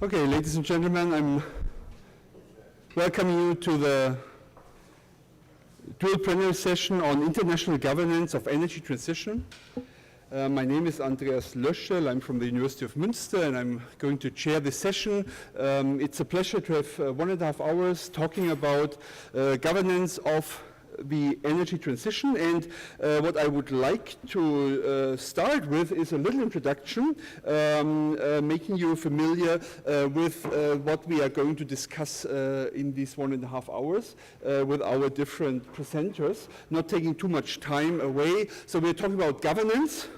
Okay, ladies and gentlemen, I'm welcoming you to the dual plenary session on international governance of energy transition. My name is Andreas Löschel. I'm from the University of Münster, and I'm going to chair this session. It's a pleasure to have 1.5 hours talking about governance of the energy transition, and what I would like to start with is a little introduction, making you familiar with what we are going to discuss in these 1.5 hours with our different presenters, not taking too much time away. So we're talking about governance.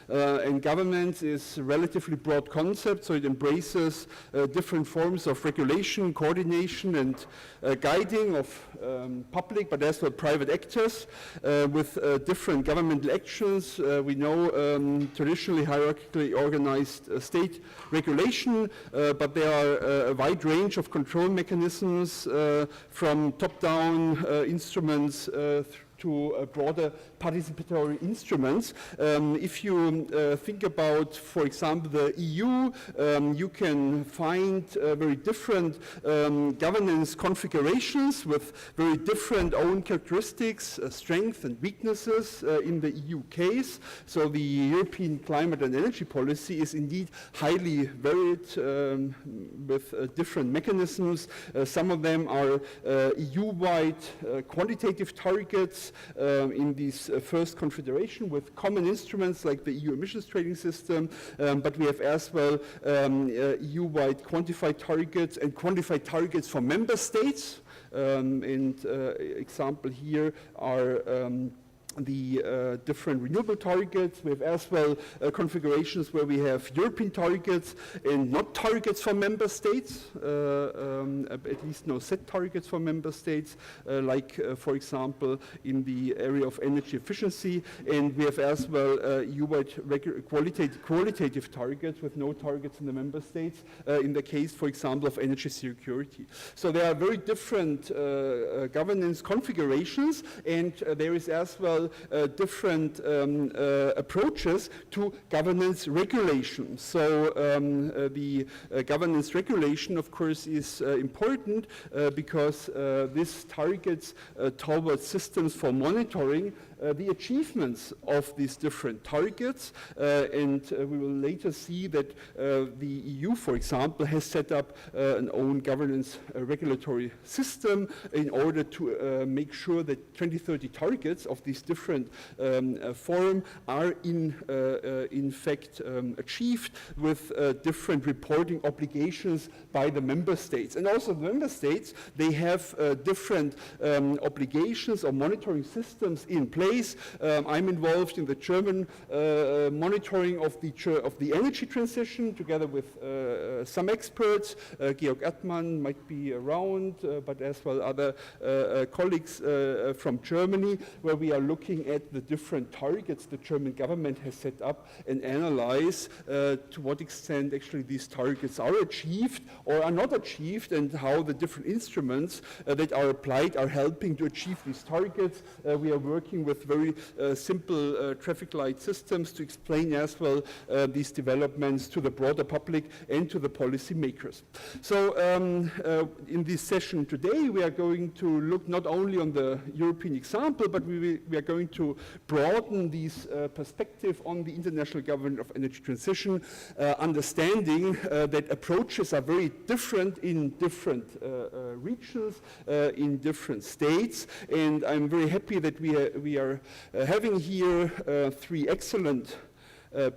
And governance is a relatively broad concept, so it embraces different forms of regulation, coordination, and guiding of public, but as well private actors with different governmental actions. We know traditionally hierarchically organized state regulation, but there are a wide range of control mechanisms from top-down instruments to broader participatory instruments. If you think about, for example, the EU, you can find very different governance configurations with very different own characteristics, strengths and weaknesses in the EU case. So the European climate and energy policy is indeed highly varied with different mechanisms. Some of them are EU-wide quantitative targets in this first confederation with common instruments like the EU emissions trading system, but we have as well EU-wide quantified targets and quantified targets for member states. Example here are the different renewable targets. We have as well configurations where we have European targets and not targets for member states, at least no set targets for member states, like for example in the area of energy efficiency. And we have as well EU-wide qualitative targets with no targets in the member states in the case, for example, of energy security. So there are very different governance configurations, and there is as well different approaches to governance regulation. So the governance regulation, of course, is important because this targets towards systems for monitoring the achievements of these different targets, and we will later see that the EU, for example, has set up an own governance regulatory system in order to make sure that 2030 targets of these different form are in fact achieved with different reporting obligations by the member states. And also the member states, they have different obligations or monitoring systems in place. I'm involved in the German monitoring of the energy transition together with some experts. Georg Erdmann might be around, but as well other colleagues from Germany, where we are looking at the different targets the German government has set up and analyze to what extent actually these targets are achieved or are not achieved, and how the different instruments that are applied are helping to achieve these targets. We are working with very simple traffic light systems to explain as well these developments to the broader public and to the policy makers. So in this session today, we are going to look not only on the European example, but we are going to broaden this perspective on the international governance of energy transition, understanding that approaches are very different in different regions, in different states. And I'm very happy that we are having here 3 excellent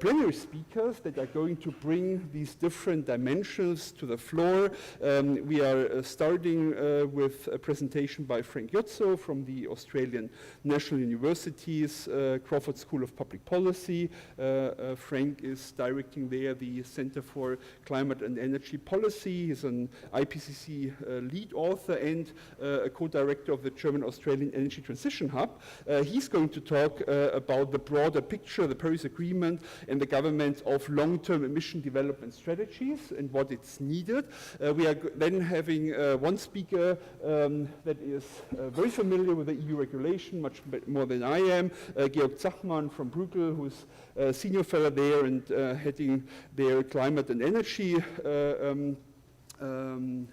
plenary speakers that are going to bring these different dimensions to the floor. We are starting with a presentation by Frank Jotzo from the Australian National University's Crawford School of Public Policy. Frank is directing there the Center for Climate and Energy Policy. He's an IPCC lead author and a co-director of the German-Australian Energy Transition Hub. He's going to talk about the broader picture, the Paris Agreement, and the government of long-term emission development strategies and what it's needed. We are then having one speaker that is very familiar with the EU regulation, much more than I am, Georg Zachmann from Bruegel, who's a senior fellow there and heading their climate and energy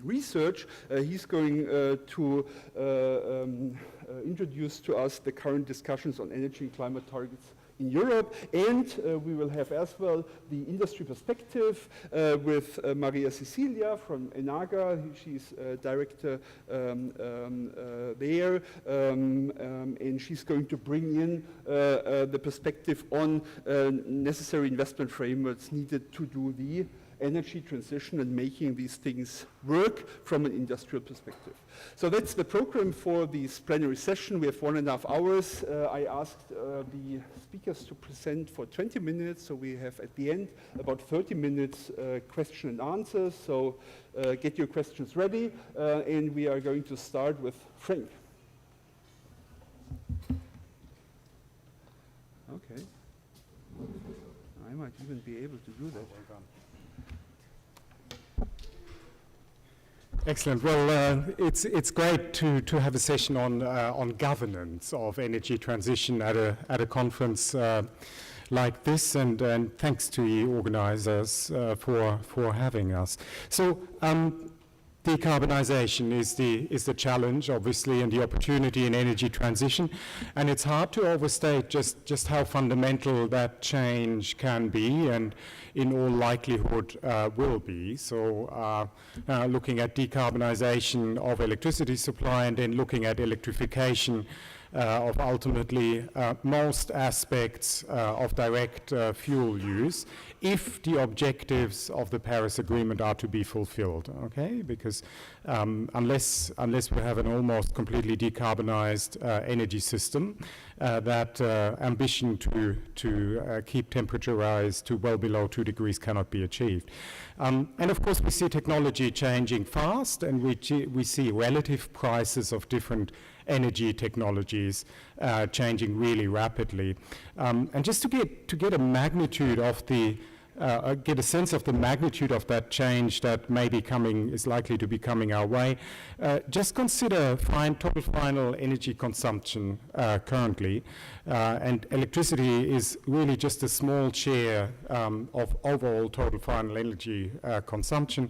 research. He's going to introduce to us the current discussions on energy and climate targets in Europe, and we will have as well the industry perspective with Maria Cecilia from Enaga. She's director there, and she's going to bring in the perspective on necessary investment frameworks needed to do the energy transition and making these things work from an industrial perspective. So that's the program for this plenary session. We have 1.5 hours. I asked the speakers to present for 20 minutes, so we have at the end about 30 minutes question and answers. So get your questions ready, and we are going to start with Frank. Okay. I might even be able to do that. Excellent. Well, it's great to have a session on governance of energy transition at a conference like this, and thanks to the organisers for having us. So. Decarbonisation is the challenge, obviously, and the opportunity in energy transition, and it's hard to overstate just how fundamental that change can be, and in all likelihood will be. So looking at decarbonisation of electricity supply, and then looking at electrification of ultimately most aspects of direct fuel use, if the objectives of the Paris Agreement are to be fulfilled, okay? Because unless we have an almost completely decarbonized energy system, that ambition to keep temperature rise to well below 2 degrees cannot be achieved. And of course we see technology changing fast, and we see relative prices of different energy technologies changing really rapidly. And just to get a magnitude of the get a sense of the magnitude of that change that is likely to be coming our way, just consider total final energy consumption currently, and electricity is really just a small share of overall total final energy consumption.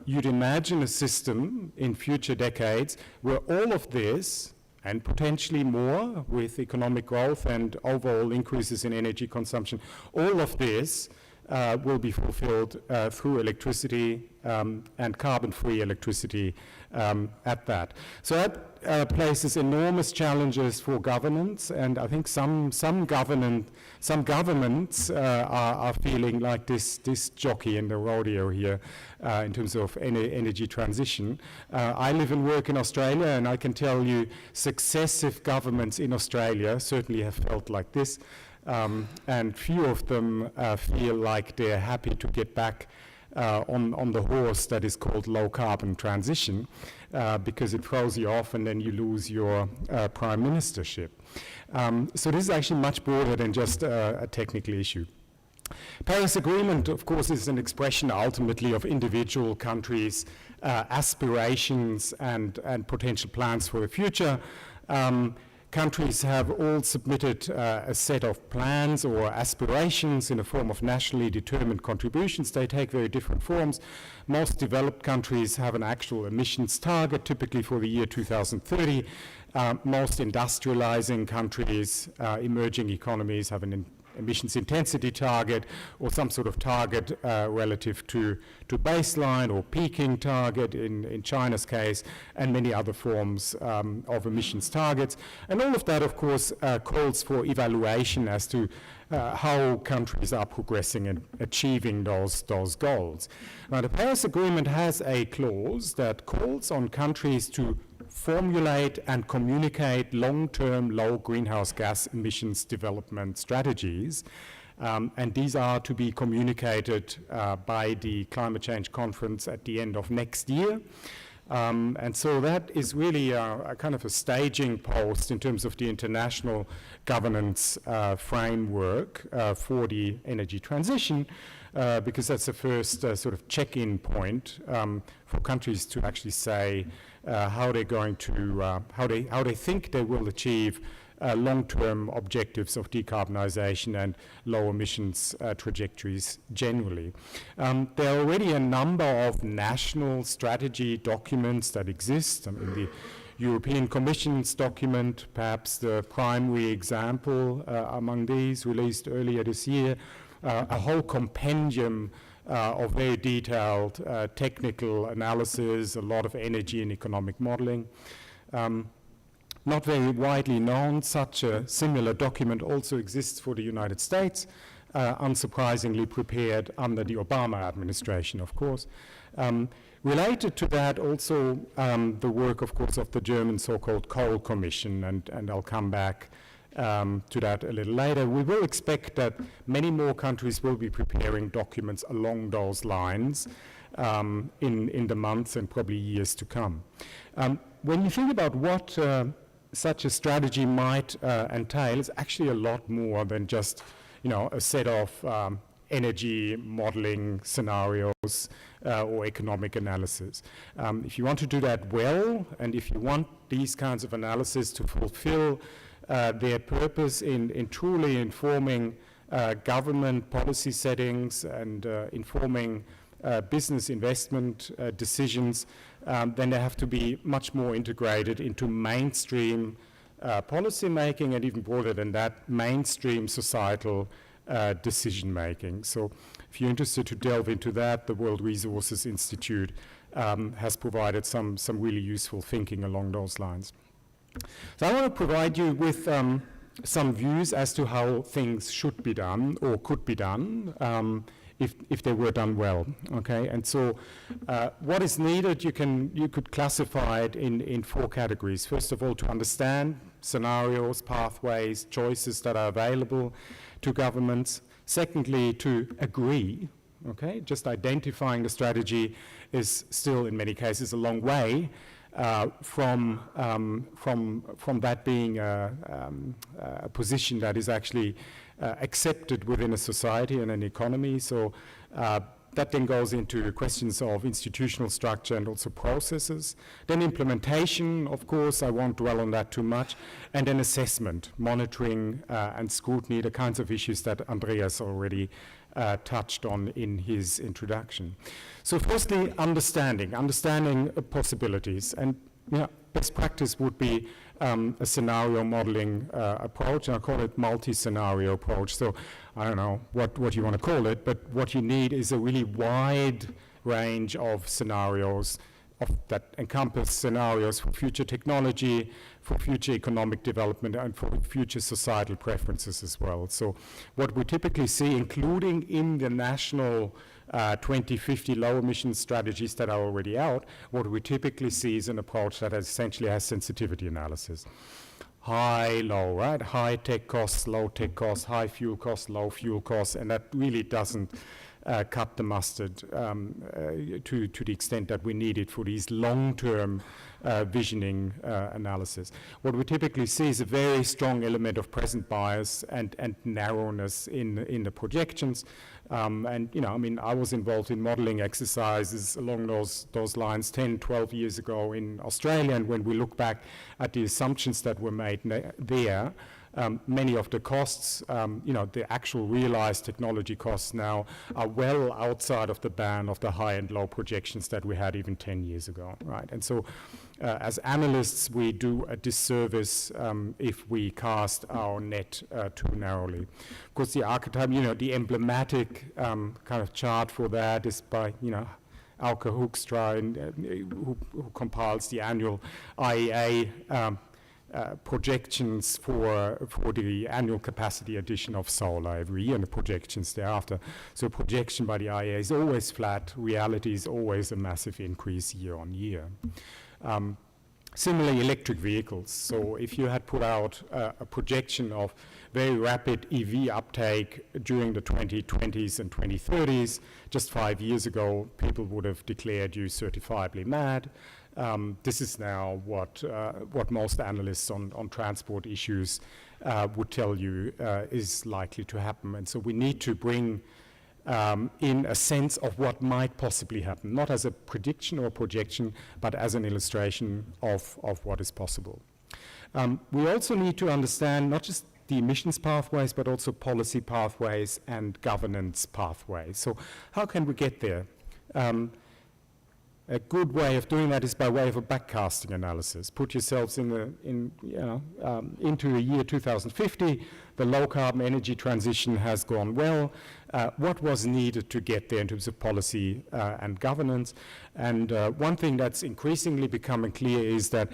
You'd imagine a system in future decades where all of this, and potentially more with economic growth and overall increases in energy consumption, all of this will be fulfilled through electricity and carbon-free electricity at that. So that places enormous challenges for governance, and I think some governments are feeling like this jockey in the rodeo here in terms of energy transition. I live and work in Australia, and I can tell you successive governments in Australia certainly have felt like this. And few of them feel like they're happy to get back on the horse that is called low carbon transition, because it throws you off and then you lose your prime ministership. So this is actually much broader than just a technical issue. Paris Agreement, of course, is an expression ultimately of individual countries' aspirations and potential plans for the future. Countries have all submitted a set of plans or aspirations in the form of nationally determined contributions. They take very different forms. Most developed countries have an actual emissions target, typically for the year 2030. Most industrializing countries, emerging economies, have an emissions intensity target or some sort of target relative to baseline or peaking target in China's case, and many other forms of emissions targets. And all of that, of course, calls for evaluation as to how countries are progressing and achieving those goals. Now, the Paris Agreement has a clause that calls on countries to formulate and communicate long-term low greenhouse gas emissions development strategies. And these are to be communicated by the Climate Change Conference at the end of next year. And so that is really a kind of a staging post in terms of the international governance framework for the energy transition, because that's the first sort of check-in point for countries to actually say how they're going to, how they think they will achieve long-term objectives of decarbonization and low emissions trajectories generally. There are already a number of national strategy documents that exist. I mean, the European Commission's document, perhaps the primary example among these, released earlier this year, a whole compendium of very detailed technical analysis, a lot of energy and economic modeling. Not very widely known, such a similar document also exists for the United States, unsurprisingly prepared under the Obama administration, of course. Related to that also the work, of course, of the German so-called Coal Commission, and I'll come back to that a little later. We will expect that many more countries will be preparing documents along those lines in the months and probably years to come. When you think about what such a strategy might entail, it's actually a lot more than just, you know, a set of energy modeling scenarios or economic analysis. If you want to do that well, and if you want these kinds of analysis to fulfill their purpose in truly informing government policy settings and informing business investment decisions, then they have to be much more integrated into mainstream policy making, and even broader than that, mainstream societal decision making. So if you're interested to delve into that, the World Resources Institute has provided some really useful thinking along those lines. So I want to provide you with some views as to how things should be done or could be done if they were done well. Okay, and so what is needed, you could classify it in 4 categories. First of all, to understand scenarios, pathways, choices that are available to governments. Secondly, to agree. Okay, just identifying the strategy is still in many cases a long way from that being a position that is actually accepted within a society and an economy. So that then goes into questions of institutional structure and also processes. Then implementation, of course, I won't dwell on that too much. And then assessment, monitoring and scrutiny, the kinds of issues that Andreas already touched on in his introduction. So firstly, understanding possibilities. And best practice would be a scenario modeling approach, and I call it multi-scenario approach. So I don't know what you want to call it, but what you need is a really wide range of scenarios that encompass scenarios for future technology, for future economic development, and for future societal preferences as well. So what we typically see, including in the national 2050 low emission strategies that are already out, what we typically see is an approach that essentially has sensitivity analysis. High, low, right? High tech costs, low tech costs, high fuel costs, low fuel costs, and that really doesn't cut the mustard to the extent that we need it for these long-term visioning analysis. What we typically see is a very strong element of present bias and narrowness in the projections. And, I mean, I was involved in modeling exercises along those lines 10, 12 years ago in Australia, and when we look back at the assumptions that were made there, many of the costs, the actual realized technology costs now are well outside of the band of the high and low projections that we had even 10 years ago, right? And so as analysts, we do a disservice if we cast our net too narrowly. Of course, the archetype, the emblematic kind of chart for that is by, Auke Hoekstra, who compiles the annual Iaee projections for the annual capacity addition of solar every year and the projections thereafter. So projection by the Iaee is always flat. Reality is always a massive increase year on year. Similarly, electric vehicles. So if you had put out a projection of very rapid EV uptake during the 2020s and 2030s, just 5 years ago, people would have declared you certifiably mad. This is now what most analysts on transport issues would tell you is likely to happen. And so we need to bring in a sense of what might possibly happen, not as a prediction or projection, but as an illustration of what is possible. We also need to understand not just the emissions pathways, but also policy pathways and governance pathways. So how can we get there? A good way of doing that is by way of a backcasting analysis. Put yourselves into the year 2050. The low-carbon energy transition has gone well. What was needed to get there in terms of policy and governance? And one thing that's increasingly becoming clear is that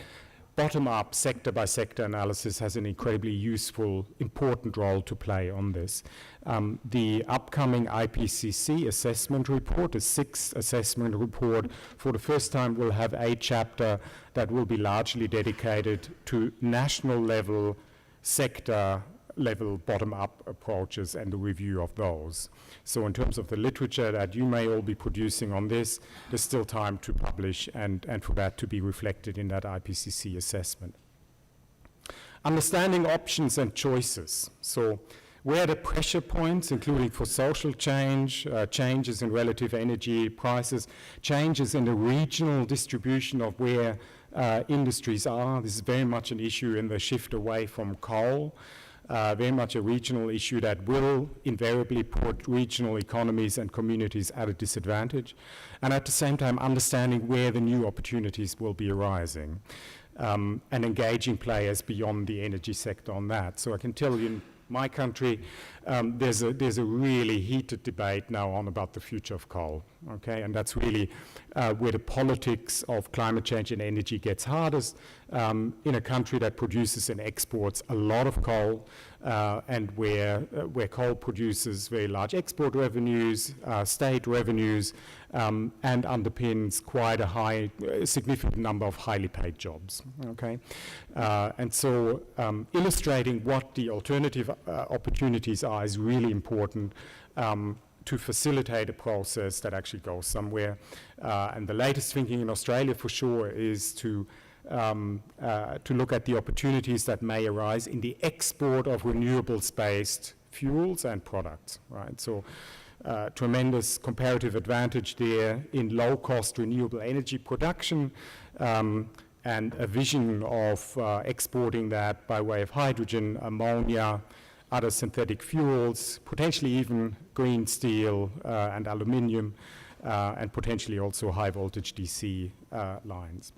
bottom-up, sector-by-sector analysis has an incredibly useful, important role to play on this. The upcoming IPCC assessment report, the 6th assessment report, for the first time will have a chapter that will be largely dedicated to national-level, sector-level bottom-up approaches and the review of those. So in terms of the literature that you may all be producing on this, there's still time to publish and for that to be reflected in that IPCC assessment. Understanding options and choices. So where are the pressure points, including for social change, changes in relative energy prices, changes in the regional distribution of where industries are. This is very much an issue in the shift away from coal. Very much a regional issue that will invariably put regional economies and communities at a disadvantage, and at the same time understanding where the new opportunities will be arising, and engaging players beyond the energy sector on that. So I can tell you in my country, there's a really heated debate now on about the future of coal, okay? And that's really where the politics of climate change and energy gets hardest, in a country that produces and exports a lot of coal, and where coal produces very large export revenues, state revenues, and underpins quite a significant number of highly paid jobs, okay? And so illustrating what the alternative opportunities are is really important to facilitate a process that actually goes somewhere. And the latest thinking in Australia for sure is to look at the opportunities that may arise in the export of renewables-based fuels and products, right? So tremendous comparative advantage there in low-cost renewable energy production, and a vision of exporting that by way of hydrogen, ammonia, other synthetic fuels, potentially even green steel and aluminium, and potentially also high-voltage DC lines.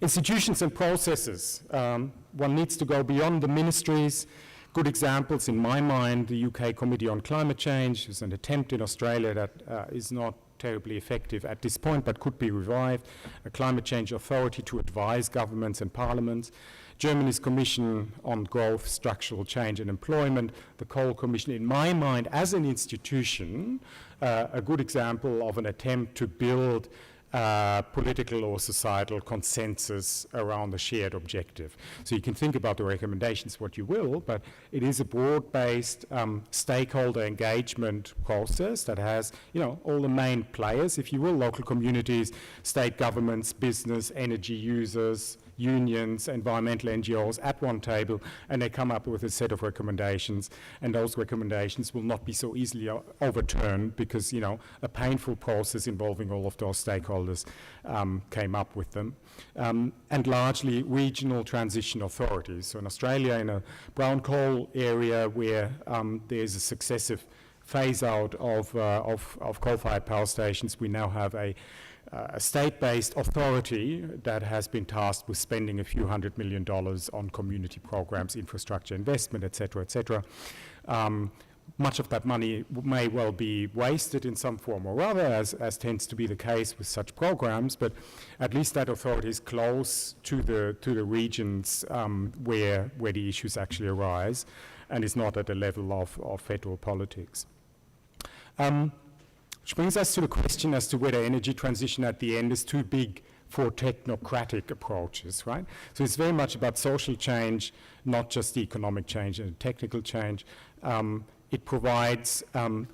Institutions and processes. One needs to go beyond the ministries. Good examples in my mind, the UK Committee on Climate Change is an attempt in Australia that is not terribly effective at this point, but could be revived. A climate change authority to advise governments and parliaments. Germany's Commission on Growth, Structural Change and Employment, the Coal Commission, in my mind, as an institution, a good example of an attempt to build political or societal consensus around a shared objective. So you can think about the recommendations what you will, but it is a broad-based stakeholder engagement process that has, all the main players, if you will, local communities, state governments, business, energy users, unions, environmental NGOs at one table, and they come up with a set of recommendations, and those recommendations will not be so easily overturned because, a painful process involving all of those stakeholders came up with them. And largely regional transition authorities. So in Australia, in a brown coal area where there's a successive phase out of coal-fired power stations, we now have a state-based authority that has been tasked with spending a few $100 million on community programs, infrastructure investment, et cetera, much of that money may well be wasted in some form or other, as tends to be the case with such programs, but at least that authority is close to the regions where the issues actually arise and is not at the level of federal politics. Which brings us to the question as to whether energy transition at the end is too big for technocratic approaches, right? So it's very much about social change, not just the economic change and technical change. It provides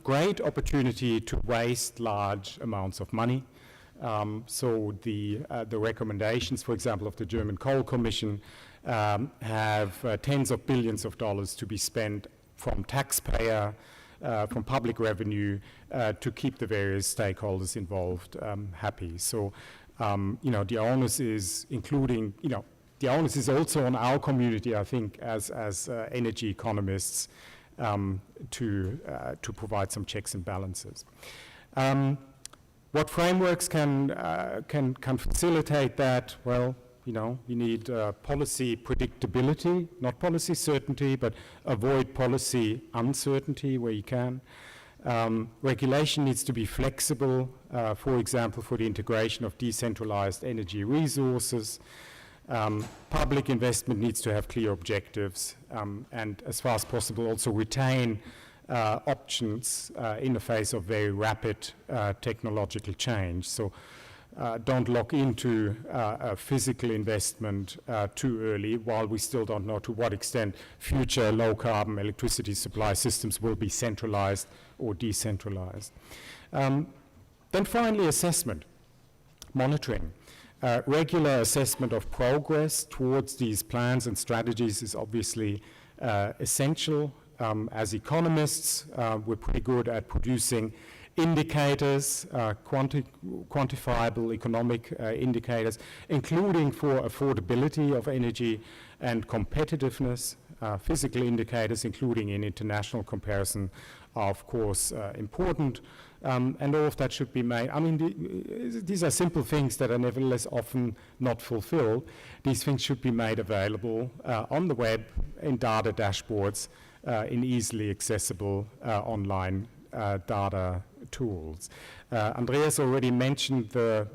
great opportunity to waste large amounts of money. So the recommendations, for example, of the German Coal Commission have tens of billions of dollars to be spent from taxpayer, from public revenue to keep the various stakeholders involved happy. So, the onus is including, the onus is also on our community, I think, as energy economists, to provide some checks and balances. What frameworks can facilitate that? Well, you need policy predictability, not policy certainty, but avoid policy uncertainty where you can. Regulation needs to be flexible, for example, for the integration of decentralized energy resources. Public investment needs to have clear objectives, and as far as possible also retain options in the face of very rapid technological change. So don't lock into a physical investment too early, while we still don't know to what extent future low-carbon electricity supply systems will be centralized or decentralized. Then finally, assessment, monitoring. Regular assessment of progress towards these plans and strategies is obviously essential. As economists, we're pretty good at producing indicators, quantifiable economic indicators, including for affordability of energy and competitiveness. Physical indicators, including in international comparison, are of course important, and all of that should be made. I mean, these are simple things that are nevertheless often not fulfilled. These things should be made available on the web, in data dashboards, in easily accessible online data tools. Andreas already mentioned the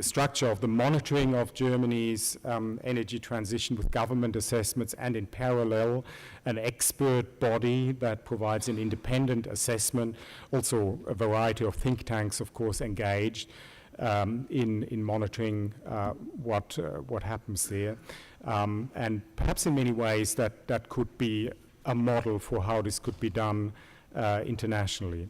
structure of the monitoring of Germany's energy transition with government assessments, and in parallel an expert body that provides an independent assessment. Also a variety of think tanks, of course, engaged in monitoring what happens there. And perhaps in many ways that could be a model for how this could be done internationally.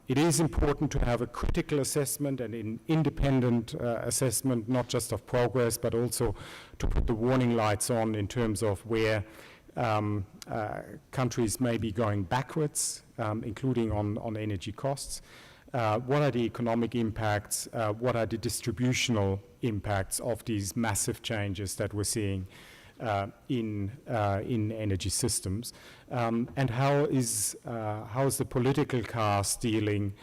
It is important to have a critical assessment and an independent assessment, not just of progress, but also to put the warning lights on in terms of where countries may be going backwards, including on energy costs. What are the economic impacts? What are the distributional impacts of these massive changes that we're seeing in energy systems, and how is the political cast dealing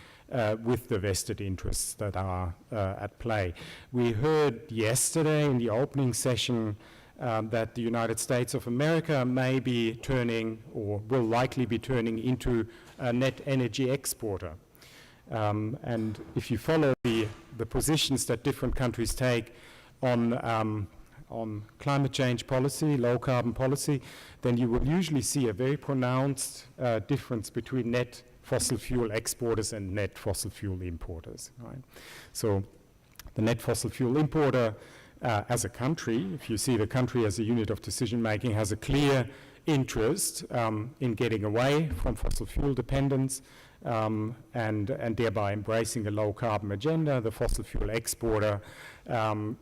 with the vested interests that are at play? We heard yesterday in the opening session that the United States of America may be turning, or will likely be turning, into a net energy exporter. And if you follow the positions that different countries take on climate change policy, low carbon policy, then you will usually see a very pronounced difference between net fossil fuel exporters and net fossil fuel importers. Right? So the net fossil fuel importer as a country, if you see the country as a unit of decision making, has a clear interest in getting away from fossil fuel dependence, and thereby embracing a low carbon agenda. The fossil fuel exporter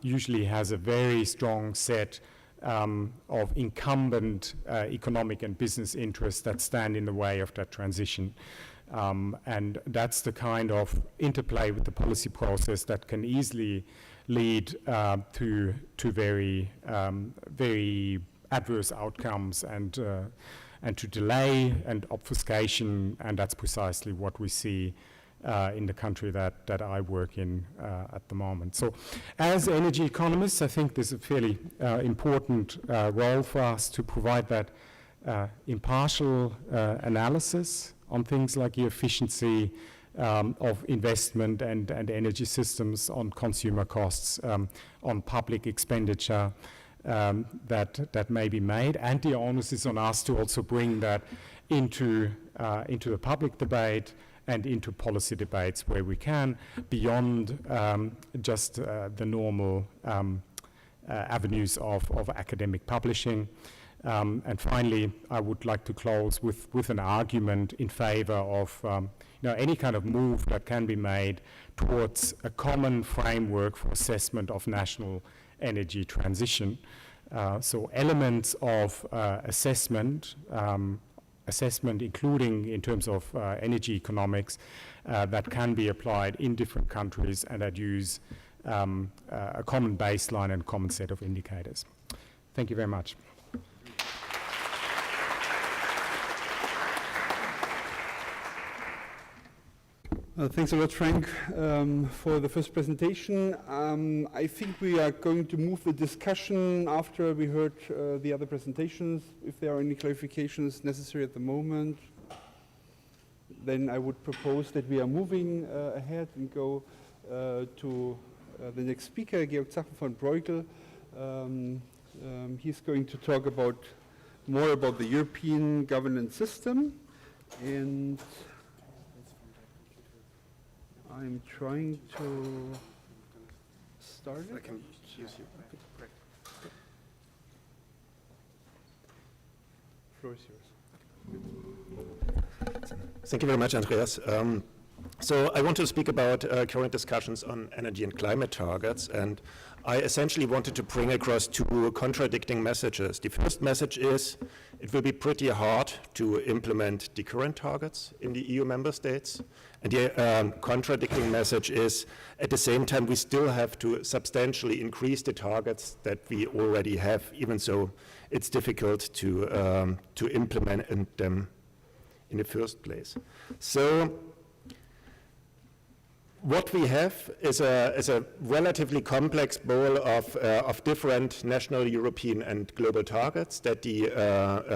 usually has a very strong set of incumbent economic and business interests that stand in the way of that transition. And that's the kind of interplay with the policy process that can easily lead to very adverse outcomes and to delay and obfuscation, and that's precisely what we see in the country that I work in at the moment. So as energy economists, I think there's a fairly important role for us to provide that impartial analysis on things like the efficiency of investment and energy systems, on consumer costs, on public expenditure, that may be made, and the onus is on us to also bring that into the public debate and into policy debates where we can, beyond just the normal avenues of academic publishing. And finally, I would like to close with an argument in favor of any kind of move that can be made towards a common framework for assessment of national energy transition. So elements of assessment including in terms of energy economics, that can be applied in different countries and that use a common baseline and common set of indicators. Thank you very much. Thanks a lot, Frank, for the first presentation. I think we are going to move the discussion after we heard the other presentations. If there are any clarifications necessary at the moment, then I would propose that we are moving ahead and go to the next speaker, Georg Zachen von Bruegel. He's going to talk more about the European governance system, and I'm trying to start it. I can use you. Great. Floor is yours. Thank you very much, Andreas. So I want to speak about current discussions on energy and climate targets, and I essentially wanted to bring across two contradicting messages. The first message is it will be pretty hard to implement the current targets in the EU member states, and the contradicting message is at the same time we still have to substantially increase the targets that we already have, even so it's difficult to implement them in the first place. So what we have is a relatively complex bowl of different national, European, and global targets that the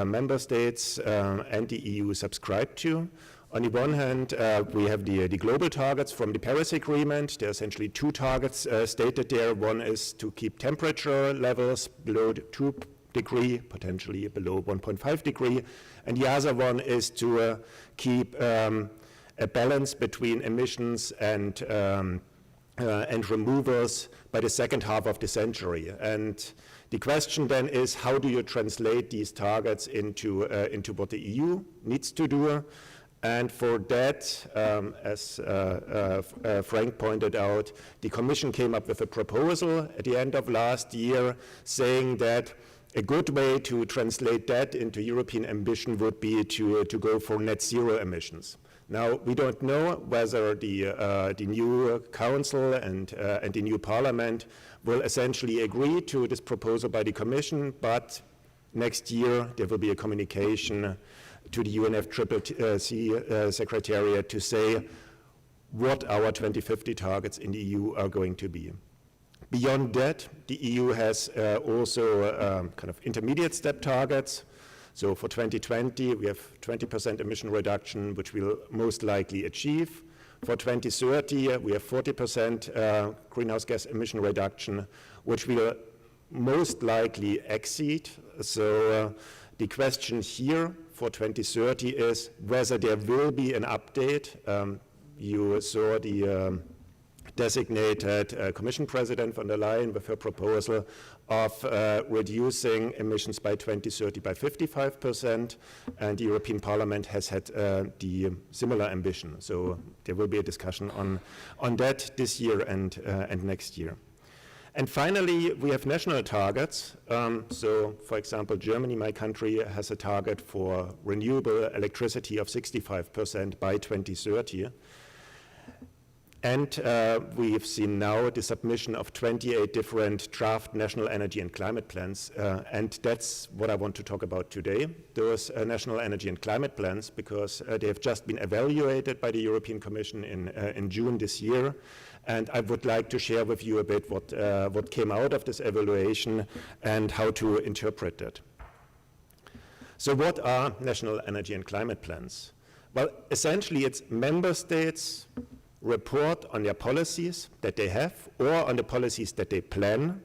member states and the EU subscribe to. On the one hand, we have the global targets from the Paris Agreement. There are essentially two targets stated there. One is to keep temperature levels below 2 degrees, potentially below 1.5 degrees, and the other one is to keep a balance between emissions and removals by the second half of the century. And the question then is, how do you translate these targets into what the EU needs to do? And for that, as Frank pointed out, the Commission came up with a proposal at the end of last year saying that a good way to translate that into European ambition would be to go for net zero emissions. Now, we don't know whether the new Council and the new Parliament will essentially agree to this proposal by the Commission, but next year there will be a communication to the UNFCCC Secretariat to say what our 2050 targets in the EU are going to be. Beyond that, the EU has also kind of intermediate step targets. So for 2020, we have 20% emission reduction, which we'll most likely achieve. For 2030, we have 40% greenhouse gas emission reduction, which we'll most likely exceed. So the question here for 2030 is whether there will be an update. You saw the designated Commission President von der Leyen with her proposal of reducing emissions by 2030 by 55%, and the European Parliament has had the similar ambition. So there will be a discussion on that this year and next year. And finally, we have national targets. So, for example, Germany, my country, has a target for renewable electricity of 65% by 2030. And we've seen now the submission of 28 different draft national energy and climate plans. And that's what I want to talk about today, those national energy and climate plans, because they have just been evaluated by the European Commission in June this year. And I would like to share with you a bit what came out of this evaluation and how to interpret it. So what are national energy and climate plans? Well, essentially it's member states report on their policies that they have or on the policies that they plan,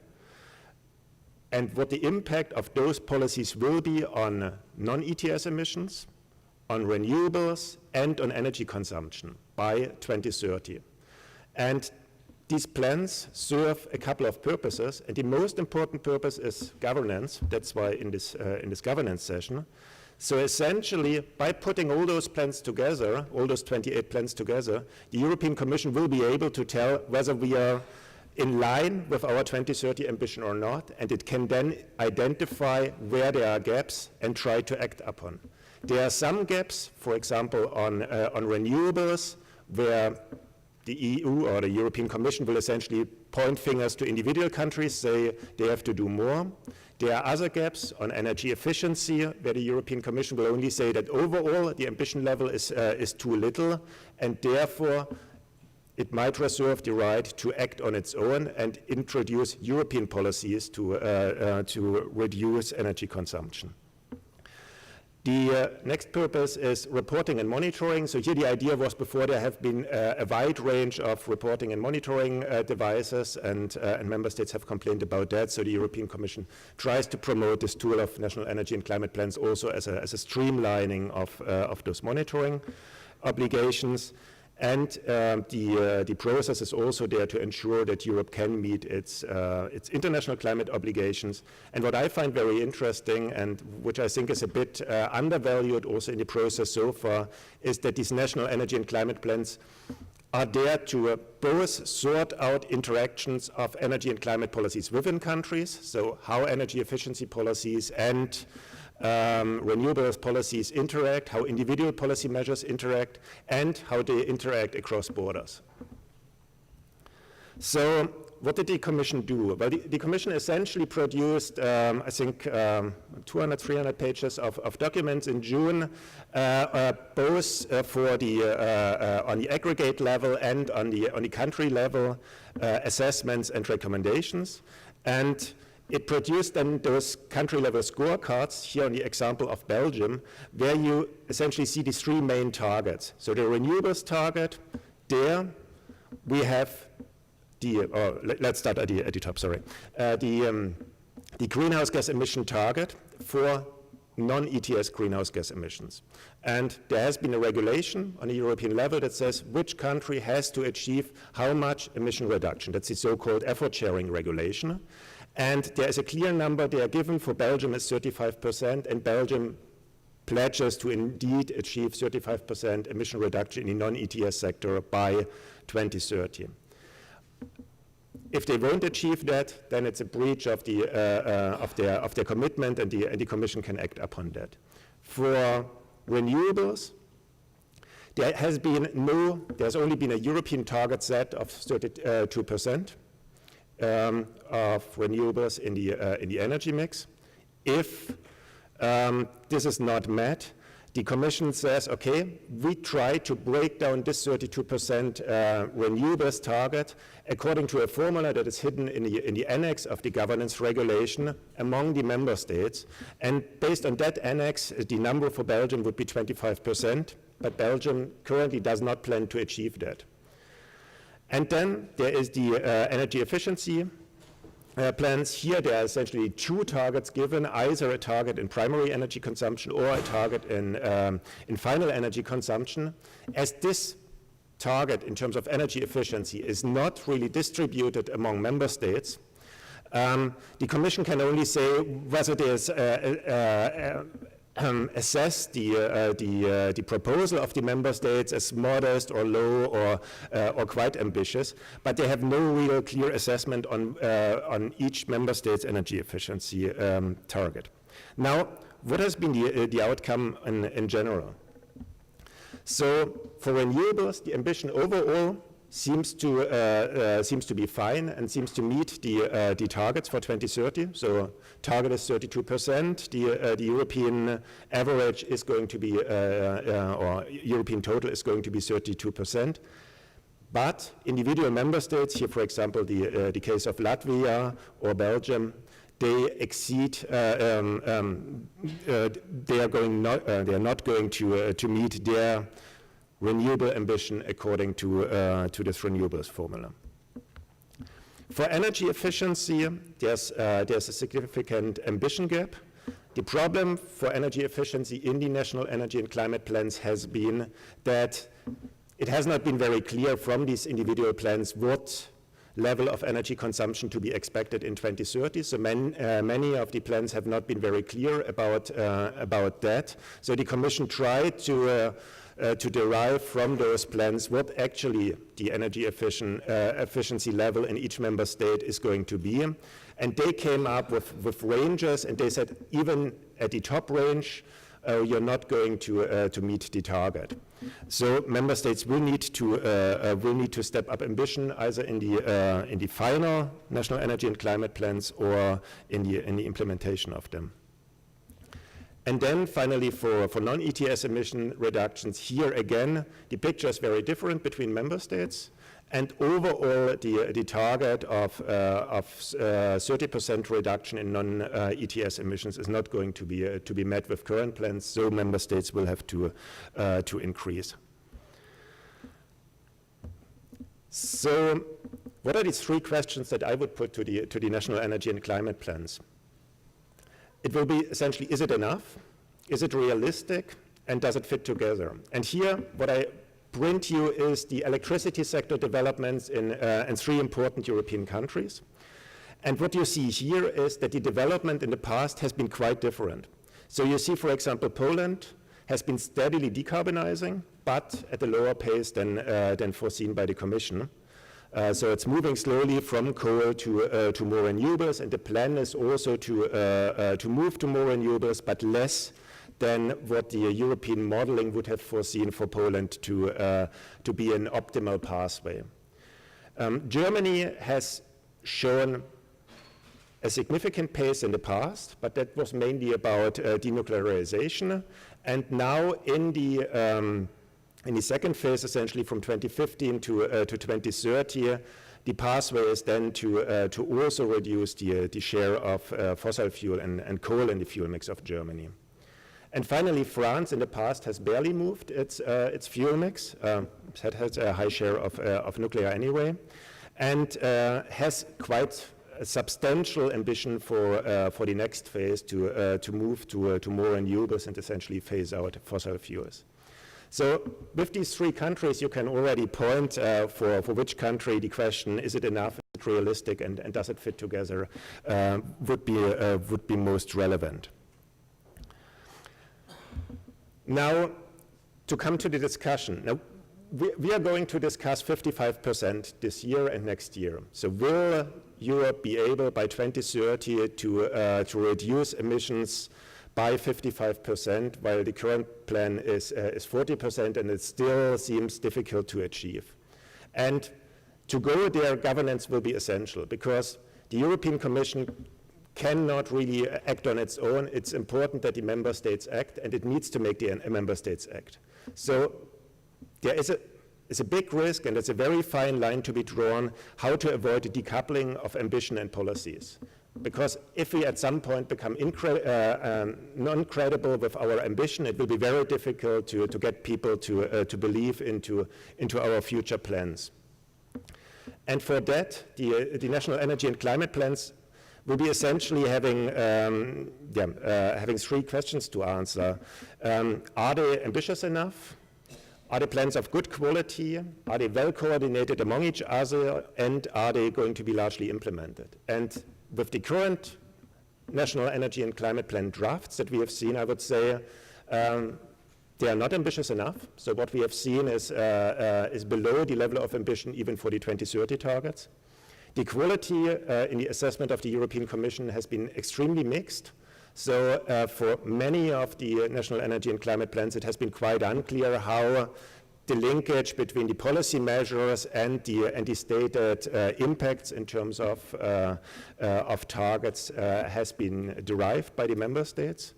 and what the impact of those policies will be on non-ETS emissions, on renewables, and on energy consumption by 2030. And these plans serve a couple of purposes, and the most important purpose is governance. That's why in this governance session. So essentially, by putting all those plans together, all those 28 plans together, the European Commission will be able to tell whether we are in line with our 2030 ambition or not, and it can then identify where there are gaps and try to act upon. There are some gaps, for example, on renewables, where the EU or the European Commission will essentially point fingers to individual countries, say they have to do more. There are other gaps on energy efficiency, where the European Commission will only say that overall the ambition level is too little, and therefore it might reserve the right to act on its own and introduce European policies to reduce energy consumption. The next purpose is reporting and monitoring. So here the idea was, before there have been a wide range of reporting and monitoring devices, and member states have complained about that. So the European Commission tries to promote this tool of national energy and climate plans also as a streamlining of those monitoring obligations. And the process is also there to ensure that Europe can meet its international climate obligations. And what I find very interesting, and which I think is a bit undervalued also in the process so far, is that these national energy and climate plans are there to both sort out interactions of energy and climate policies within countries, so how energy efficiency policies and renewables policies interact, how individual policy measures interact, and how they interact across borders. So what did the Commission do? Well, the Commission essentially produced, I think, 200, 300 pages of documents in June, both for the on the aggregate level and on the country level assessments and recommendations. And it produced then those country-level scorecards, here on the example of Belgium, where you essentially see these three main targets. So the renewables target, there we have let's start at the top, sorry. The greenhouse gas emission target for non-ETS greenhouse gas emissions. And there has been a regulation on a European level that says which country has to achieve how much emission reduction. That's the so-called effort-sharing regulation. And there is a clear number they are given. For Belgium is 35%, and Belgium pledges to indeed achieve 35% emission reduction in the non-ETS sector by 2030. If they won't achieve that, then it's a breach of their commitment, and the Commission can act upon that. For renewables, there's only been a European target set of 32%. Of renewables in the energy mix. If this is not met, the Commission says, okay, we try to break down this 32% renewables target according to a formula that is hidden in the annex of the governance regulation among the member states. And based on that annex, the number for Belgium would be 25%, but Belgium currently does not plan to achieve that. And then there is the energy efficiency plans. Here there are essentially two targets given, either a target in primary energy consumption or a target in final energy consumption. As this target in terms of energy efficiency is not really distributed among member states, the Commission can only say whether there's assess the proposal of the member states as modest or low or quite ambitious, but they have no real clear assessment on each member state's energy efficiency target. Now, what has been the outcome in general? So for renewables, the ambition overall seems to be fine and seems to meet the targets for 2030. So target is 32%. The European average is going to be, or European total is going to be 32%. But individual member states, here for example the case of Latvia or Belgium, they exceed. They are not going to meet their renewable ambition according to this renewables formula. For energy efficiency, there's a significant ambition gap. The problem for energy efficiency in the national energy and climate plans has been that it has not been very clear from these individual plans what level of energy consumption to be expected in 2030. So many of the plans have not been very clear about that. So the Commission tried to derive from those plans what actually the energy efficiency level in each member state is going to be. And they came up with ranges, and they said even at the top range, you're not going to meet the target. So member states will need to step up ambition either in the final national energy and climate plans or in the implementation of them. And then finally for non-ETS emission reductions, here again the picture is very different between member states. And overall, the target of 30% reduction in non-ETS emissions is not going to be met with current plans, so member states will have to increase. So, what are these three questions that I would put to the national energy and climate plans? It will be essentially: is it enough? Is it realistic? And does it fit together? And here, what I bring to you is the electricity sector developments in three important European countries. And what you see here is that the development in the past has been quite different. So you see, for example, Poland has been steadily decarbonizing, but at a lower pace than foreseen by the Commission. So it's moving slowly from coal to more renewables, and the plan is also to move to more renewables, but less than what the European modeling would have foreseen for Poland to be an optimal pathway. Germany has shown a significant pace in the past, but that was mainly about denuclearization. And now in the second phase, essentially from 2015 to 2030, the pathway is then to also reduce the share of fossil fuel and coal in the fuel mix of Germany. And finally, France in the past has barely moved its fuel mix. It has a high share of nuclear anyway, and has quite a substantial ambition for the next phase to move to more renewables and essentially phase out fossil fuels. So with these three countries, you can already point for which country the question, is it enough, is it realistic, and does it fit together, would be most relevant. Now, to come to the discussion. Now, we are going to discuss 55% this year and next year. So will Europe be able by 2030 to reduce emissions by 55%, while the current plan is 40%, and it still seems difficult to achieve? And to go there, governance will be essential, because the European Commission cannot really act on its own. It's important that the member states act, and it needs to make the member states act. So there is a big risk, and it's a very fine line to be drawn, how to avoid the decoupling of ambition and policies. Because if we at some point become non-credible with our ambition, it will be very difficult to get people to believe into our future plans. And for that, the national energy and climate plans will be essentially having three questions to answer. Are they ambitious enough? Are the plans of good quality? Are they well coordinated among each other? And are they going to be largely implemented? And with the current national energy and climate plan drafts that we have seen, I would say they are not ambitious enough. So what we have seen is below the level of ambition even for the 2030 targets. The quality in the assessment of the European Commission has been extremely mixed. So for many of the national energy and climate plans, it has been quite unclear how the linkage between the policy measures and the stated impacts in terms of targets has been derived by the member states.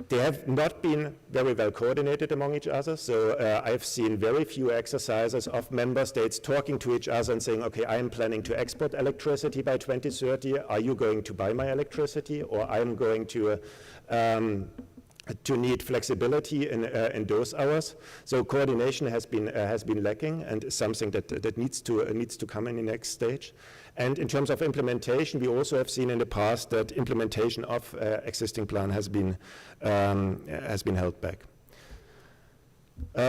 They have not been very well coordinated among each other, so I've seen very few exercises of member states talking to each other and saying, okay, I'm planning to export electricity by 2030, are you going to buy my electricity, or I'm going to need flexibility in those hours. So coordination has been lacking, and is something that needs to come in the next stage. And in terms of implementation, we also have seen in the past that implementation of existing plan has been held back.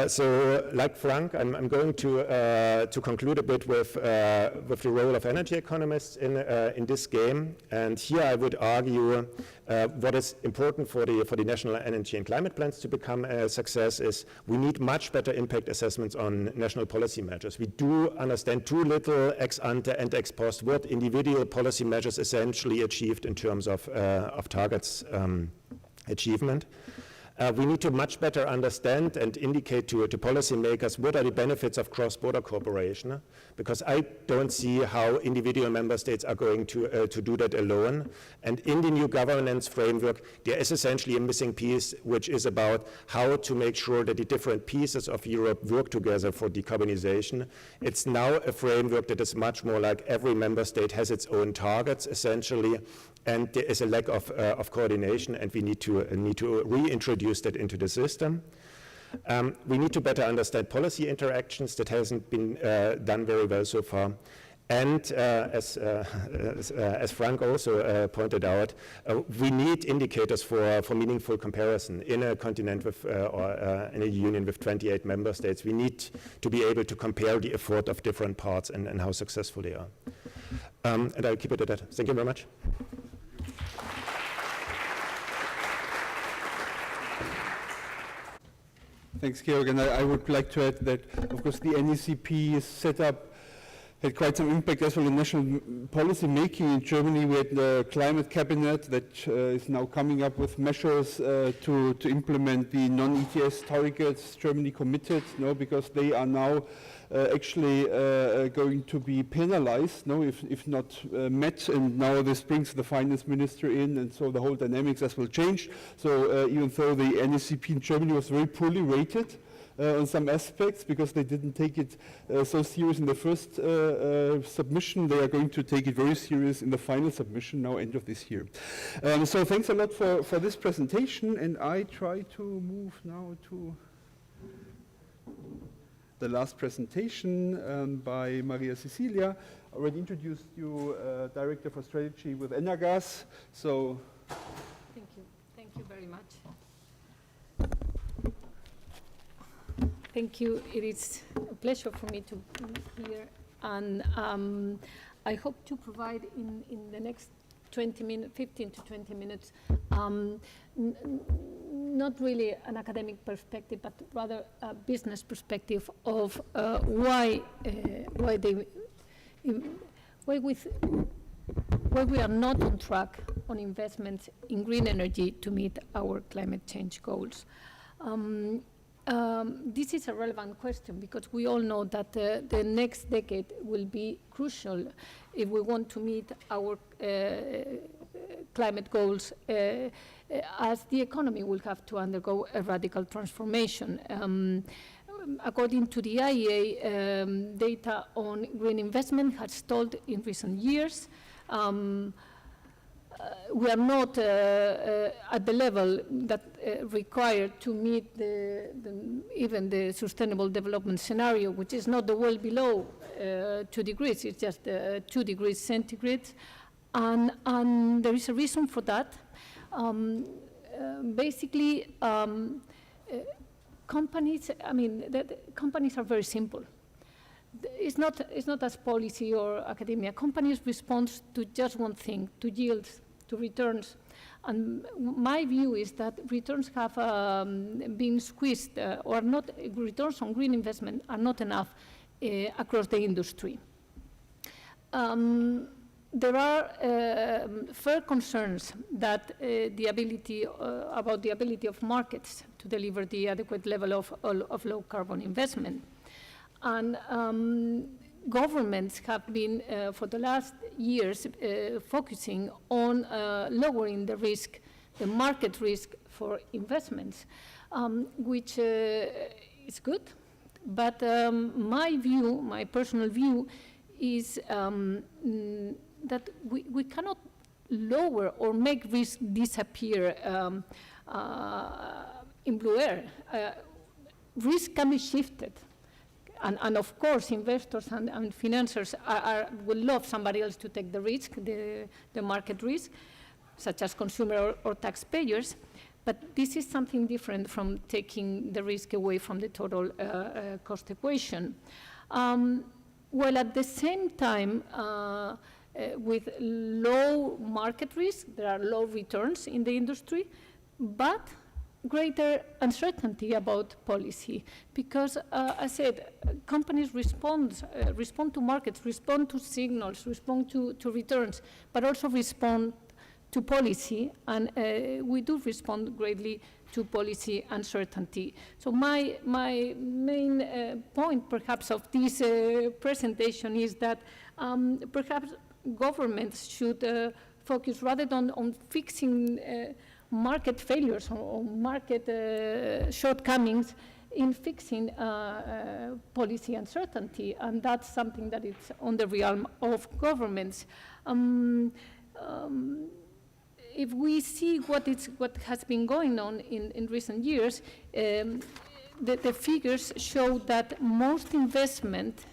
So, like Frank, I'm going to conclude a bit with the role of energy economists in this game. And here I would argue what is important for the national energy and climate plans to become a success is we need much better impact assessments on national policy measures. We do understand too little ex ante and ex post what individual policy measures essentially achieved in terms of targets achievement. We need to much better understand and indicate to policymakers what are the benefits of cross-border cooperation, because I don't see how individual member states are going to do that alone. And in the new governance framework, there is essentially a missing piece, which is about how to make sure that the different pieces of Europe work together for decarbonization. It's now a framework that is much more like every member state has its own targets, essentially, and there is a lack of coordination, and we need to reintroduce that into the system. We need to better understand policy interactions. That hasn't been done very well so far. And as Frank also pointed out, we need indicators for meaningful comparison in a continent with, or in a union with 28 member states. We need to be able to compare the effort of different parts and how successful they are. And I'll keep it at that. Thank you very much. Thanks, Georg. And I would like to add that, of course, the NECP set up had quite some impact as well on national policy making in Germany. We had the climate cabinet that is now coming up with measures to implement the non-ETS targets Germany committed, because they are now actually going to be penalized, if not met. And now this brings the finance minister in, and so the whole dynamics as will change. So even though the NECP in Germany was very poorly rated on some aspects because they didn't take it so serious in the first submission, they are going to take it very serious in the final submission now end of this year. So thanks a lot for this presentation, and I try to move now to the last presentation by Maria Cecilia. I already introduced you, Director for Strategy with Energas. So Thank you very much. Thank you. It is a pleasure for me to be here, and I hope to provide in the next 15 to 20 minutes, not really an academic perspective, but rather a business perspective of why we are not on track on investments in green energy to meet our climate change goals. This is a relevant question because we all know that the next decade will be crucial if we want to meet our climate goals, as the economy will have to undergo a radical transformation. According to the Iaee, data on green investment has stalled in recent years. We are not at the level that required to meet even the sustainable development scenario, which is not well below 2 degrees, it's just 2 degrees centigrade. And there is a reason for that. Basically, companies are very simple. It's not as policy or academia. Companies respond to just one thing, to yields, to returns. And my view is that returns have been squeezed, or not. Returns on green investment are not enough across the industry. There are fair concerns that about the ability of markets to deliver the adequate level of low carbon investment. And governments have been, for the last years, focusing on lowering the risk, the market risk for investments, which is good. But my personal view is that we cannot lower or make risk disappear in blue air. Risk can be shifted. And of course, investors and financiers will love somebody else to take the risk, the market risk, such as consumer or taxpayers. But this is something different from taking the risk away from the total cost equation. While at the same time, with low market risk, there are low returns in the industry, but greater uncertainty about policy, because, as I said, companies respond to markets, respond to signals, respond to returns, but also respond to policy, and we do respond greatly to policy uncertainty. So my main point, perhaps, of this presentation is that perhaps governments should focus rather on fixing market failures or market shortcomings in fixing policy uncertainty, and that's something that is on the realm of governments. If we see what has been going on in recent years, the figures show that most investment